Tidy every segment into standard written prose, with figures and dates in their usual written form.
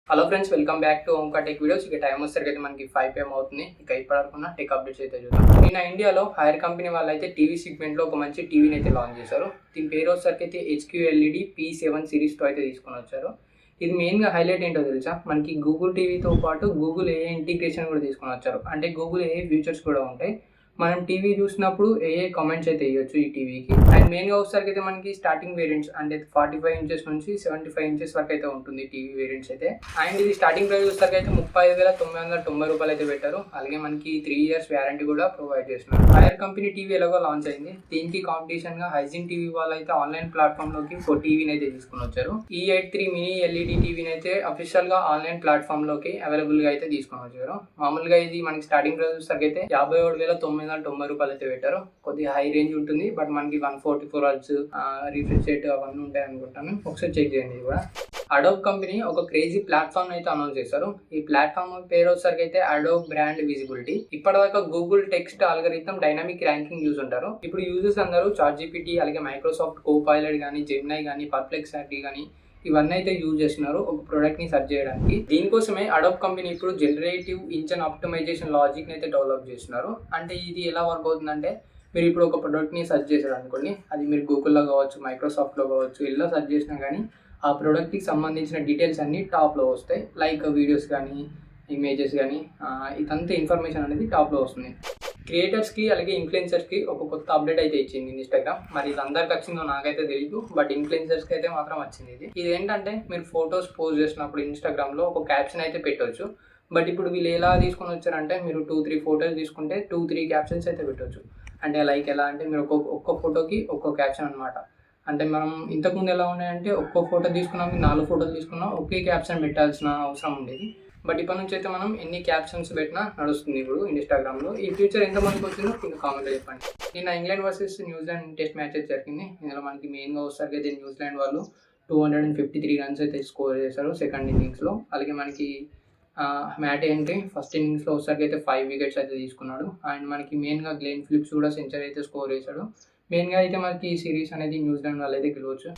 Hello friends, welcome back to ఓంకా tech videos. ఇక time వచ్చేసరికి మనకి 5 PM అవుతుంది. ఇక ఇప్పటివరకు టెక్ అప్డేట్స్ అయితే చూద్దాం. నిన్న ఇండియాలో హైర్ కంపెనీ వాళ్ళు అయితే టీవీ సెగ్మెంట్లో ఒక మంచి టీవీని అయితే లాంచ్ చేశారు. దీని పేరు వచ్చేసరికి అయితే HQLED P7 సిరీస్తో అయితే తీసుకొని వచ్చారు. ఇది మెయిన్గా హైలైట్ ఏంటో తెలుసా, మనకి గూగుల్ టీవీతో పాటు గూగుల్ AI ఇంటిగ్రేషన్ కూడా తీసుకొని వచ్చారు. అంటే గూగుల్ AI ఫీచర్స్ కూడా ఉంటాయి. మనం టీవీ చూసినప్పుడు AI కామెంట్స్ అయితే వేయొచ్చు ఈ టీవీకి. అండ్ మెయిన్గా వచ్చేసరికి అయితే మనకి స్టార్టింగ్ వేరియంట్స్ అంటే 45 ఇంచెస్ నుంచి 75 ఇంచెస్ వరకు అయితే ఉంటుంది టీవీ వేరియంట్స్ అయితే. అండ్ ఇది స్టార్టింగ్ ప్రైస్ వచ్చేసరికి అయితే 35,990 రూపాయలు అయితే పెట్టారు. అలాగే మనకి 3 years వ్యారంటీ కూడా ప్రొవైడ్ చేస్తున్నారు. హైర్ కంపెనీ టీవీ ఎలాగో లాంచ్ అయింది. దీనికి కాంపిటీషన్ గా హైజిన్ టీవీ వాళ్ళు అయితే ఆన్లైన్ ప్లాట్ఫామ్ లోకి ఒక టీవీని అయితే తీసుకుని వచ్చారు. E83 మినీ LED టీవీని అయితే అఫీషియల్ గా ఆన్లైన్ ప్లాట్ఫామ్ లోకి అవైలబుల్ గా అయితే తీసుకొని వచ్చారు. మామూలుగా ఇది మనకి స్టార్టింగ్ ప్రైస్ వచ్చేసరికి అయితే 57,990 రూపాయలు అయితే పెట్టారు. కొద్దిగా హై రేంజ్ ఉంటుంది, బట్ మనకి 144 హెర్ట్జ్ రిఫ్రెష్ రేట్ అవన్నీ ఉంటాయి అనుకుంటాను. ఒకసారి చెక్ చేయండి. ఇది కూడా అడోబ్ కంపెనీ ఒక క్రేజీ ప్లాట్ఫామ్ అయితే అనౌన్స్ చేశారు. ఈ ప్లాట్ఫామ్ పేరు వచ్చేసరికి అయితే అడోబ్ బ్రాండ్ విజిబిలిటీ. ఇప్పటిదాకా Google text algorithm dynamic ranking use ఉంటారు. ఇప్పుడు యూజర్స్ అందరూ ChatGPT అలాగే మైక్రోసాఫ్ట్ కోపైలట్ కానీ, జెమినై కానీ, పర్ప్లెక్సిటీ కానీ ఇవన్నీ అయితే యూజ్ చేస్తున్నారు ఒక ప్రోడక్ట్ ని సెర్చ్ చేయడానికి. దీనికోసమే అడోబ్ కంపెనీ ఇప్పుడు జనరేటివ్ ఇంజిన్ ఆప్టిమైజేషన్ లాజిక్ ని అయితే డెవలప్ చేస్తున్నారు. అంటే ఇది ఎలా వర్క్ అవుతుందంటే, మీరు ఇప్పుడు ఒక ప్రోడక్ట్ ని సెర్చ్ చేశారు అనుకోండి, అది మీరు గూగుల్లో కావచ్చు, మైక్రోసాఫ్ట్లో కావచ్చు, ఇలా సెర్చ్ చేసినా కానీ ఆ ప్రోడక్ట్కి సంబంధించిన డీటెయిల్స్ అన్ని టాప్లో వస్తాయి. లైక్ వీడియోస్ కానీ, ఇమేజెస్ కానీ, ఇదంతా ఇన్ఫర్మేషన్ అనేది టాప్లో వస్తుంది. క్రియేటర్స్కి అలాగే ఇన్ఫ్లుయెన్సర్స్కి ఒక కొత్త అప్డేట్ అయితే ఇచ్చింది ఇన్స్టాగ్రామ్. మరి ఇది అందరికి వచ్చిందో నాకైతే తెలియదు, బట్ ఇన్ఫ్లుయెన్సర్స్కి అయితే మాత్రం వచ్చింది. ఇది ఏంటంటే, మీరు ఫొటోస్ పోస్ట్ చేసినప్పుడు ఇన్స్టాగ్రామ్లో ఒక క్యాప్షన్ అయితే పెట్టవచ్చు. బట్ ఇప్పుడు వీళ్ళు ఎలా తీసుకొని వచ్చారంటే, మీరు 2-3 ఫొటోస్ తీసుకుంటే 2-3 క్యాప్షన్స్ అయితే పెట్టవచ్చు. అంటే లైక్ ఎలా అంటే, మీరు ఒక్క ఫోటోకి ఒక్కో క్యాప్షన్ అనమాట. అంటే మనం ఇంతకుముందు ఎలా ఉన్నాయంటే, ఒక్కో ఫోటో తీసుకున్నాం, 4 ఫోటోలు తీసుకున్నాం, ఒకే క్యాప్షన్ పెట్టాల్సిన అవసరం ఉండేది. బట్ ఇప్పటి నుంచి అయితే మనం ఎన్ని క్యాప్షన్స్ పెట్టినా నడుస్తుంది ఇప్పుడు ఇన్స్టాగ్రామ్లో. ఈ ఫ్యూచర్ ఎంతమందికి వచ్చిందో కింద కామెంట్లో చెప్పండి. నిన్న England versus New Zealand test match అయితే జరిగింది. ఇందులో మనకి మెయిన్గా వచ్చేసరికి అయితే న్యూజిలాండ్ వాళ్ళు 253 రన్స్ అయితే స్కోర్ చేశారు సెకండ్ ఇన్నింగ్స్లో. అలాగే మనకి మ్యాట్ ఏంటి ఫస్ట్ ఇన్నింగ్స్లో వచ్చేసరికి అయితే 5 వికెట్స్ అయితే తీసుకున్నాడు. అండ్ మనకి మెయిన్గా గ్లెన్ ఫిలిప్స్ కూడా సెంచరీ అయితే స్కోర్ చేశాడు. మెయిన్గా అయితే మనకి ఈ సిరీస్ అనేది న్యూజిలాండ్ వాళ్ళు అయితే గెలవచ్చు.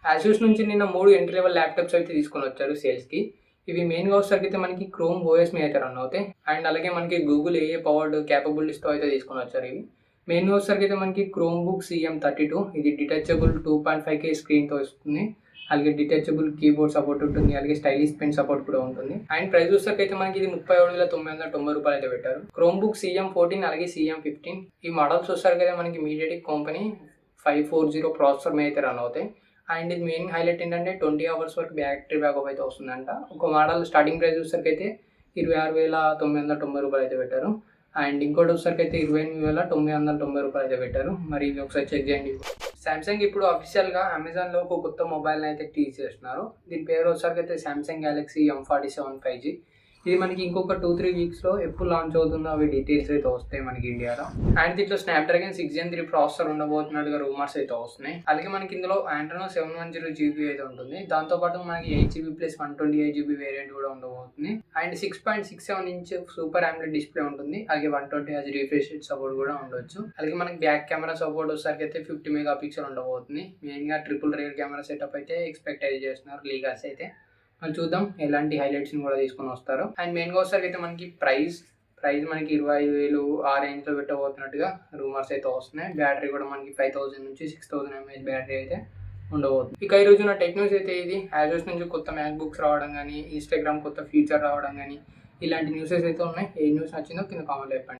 యాసూస్ నుంచి నిన్న 3 ఎంట్రీ లెవెల్ ల్యాప్టాప్స్ అయితే తీసుకొని వచ్చారు సేల్స్కి. ఇవి మెయిన్గా వచ్చేసరికి అయితే మనకి క్రోమ్ OS మీద అయితే రన్ అవుతాయి. అండ్ అలాగే మనకి గూగుల్ AI పవర్డ్ క్యాపబిలిటీస్తో అయితే తీసుకొని వచ్చారు. ఇవి మెయిన్గా వచ్చేసరికి అయితే మనకి క్రోమ్ బుక్ CM32 ఇది డిటాచబుల్ 2.5K స్క్రీన్తో వస్తుంది. అలాగే డిటాచబుల్ కీబోర్డ్ సపోర్ట్ ఉంటుంది. అలాగే స్టైలిష్ పెన్ సపోర్ట్ కూడా ఉంటుంది. అండ్ ప్రైస్ వచ్చేసరికి అయితే మనకి ఇది 37,990 రూపాయలు అయితే పెట్టారు. క్రోమ్ బుక్ CM14 అలాగే CM15 ఈ మోడల్స్ వచ్చేసరికి అయితే మనకి MediaTek కంపెనీ 540 ప్రాసెసర్ మీద అయితే రన్ అవుతాయి. అండ్ ఇది మెయిన్ హైలైట్ ఏంటంటే 20 hours వరకు బ్యాటరీ బ్యాకప్ అయితే వస్తుందంట. ఒక మోడల్ స్టార్టింగ్ ప్రైస్ వచ్చేసరికి అయితే 26,990 రూపాయలు అయితే పెట్టారు. అండ్ ఇంకోటి వచ్చేసరికి అయితే 28,990 రూపాయలు అయితే పెట్టారు. మరి ఇది ఒకసారి చెక్ చేయండి. సామ్సంగ్ ఇప్పుడు అఫీషియల్గా అమెజాన్లో ఒక కొత్త మొబైల్ని అయితే టీజ్ చేస్తున్నారు. దీని పేరు వచ్చేసరికి అయితే సామ్సంగ్ గెలాక్సీ M47 5G. ఇది మనకి ఇంకొక 2-3 వీక్స్లో ఎప్పుడు లాంచ్ అవుతుందో అవి డీటెయిల్స్ అయితే వస్తాయి మనకి ఇండియాలో. అండ్ దీంట్లో స్నాప్డ్రాగన్ 6 Gen 3 ప్రాసెసర్ ఉండబోతున్నట్టుగా రూమర్స్ అయితే వస్తున్నాయి. అలాగే మనకి ఇందులో Adreno 710 GB అయితే ఉంటుంది. దాంతోపాటు మనకి 8GB ప్లస్ 128GB వేరియంట్ కూడా ఉండబోతుంది. And 6.67 inch super AMOLED display ఉంటుంది. అలాగే 120Hz రిఫ్రెష్ రేట్ సపోర్ట్ కూడా ఉండొచ్చు. అలాగే మనకి బ్యాక్ కెమెరా సపోర్ట్ వచ్చేసరికి అయితే 50 MP ఉండబోతుంది. మెయిన్గా ట్రిపుల్ రియర్ కెమెరా సెటప్ అయితే ఎక్స్పెక్ట్ అయితే చేస్తున్నారు లీగర్స్ అయితే. మనం చూద్దాం ఎలాంటి హైలైట్స్ని కూడా తీసుకొని వస్తారు. అండ్ మెయిన్గా వచ్చేసరికి అయితే మనకి ప్రైస్ మనకి 25,000 ఆ రేంజ్లో పెట్టబోతున్నట్టుగా రూమర్స్ అయితే వస్తున్నాయి. బ్యాటరీ కూడా మనకి 5,000 నుంచి 6,000 mAh బ్యాటరీ అయితే ఉండబోతుంది. ఇక ఈ రోజు నా టెక్ న్యూస్ అయితే ఇది. యాజోస్ నుంచి కొత్త మ్యాక్బుక్స్ రావడం కానీ, ఇన్స్టాగ్రామ్ కొత్త ఫీచర్ రావడం కానీ, ఇలాంటి న్యూసెస్ అయితే ఉన్నాయి. ఏ న్యూస్ నచ్చిందో కింద కామెంట్లో చెప్పండి.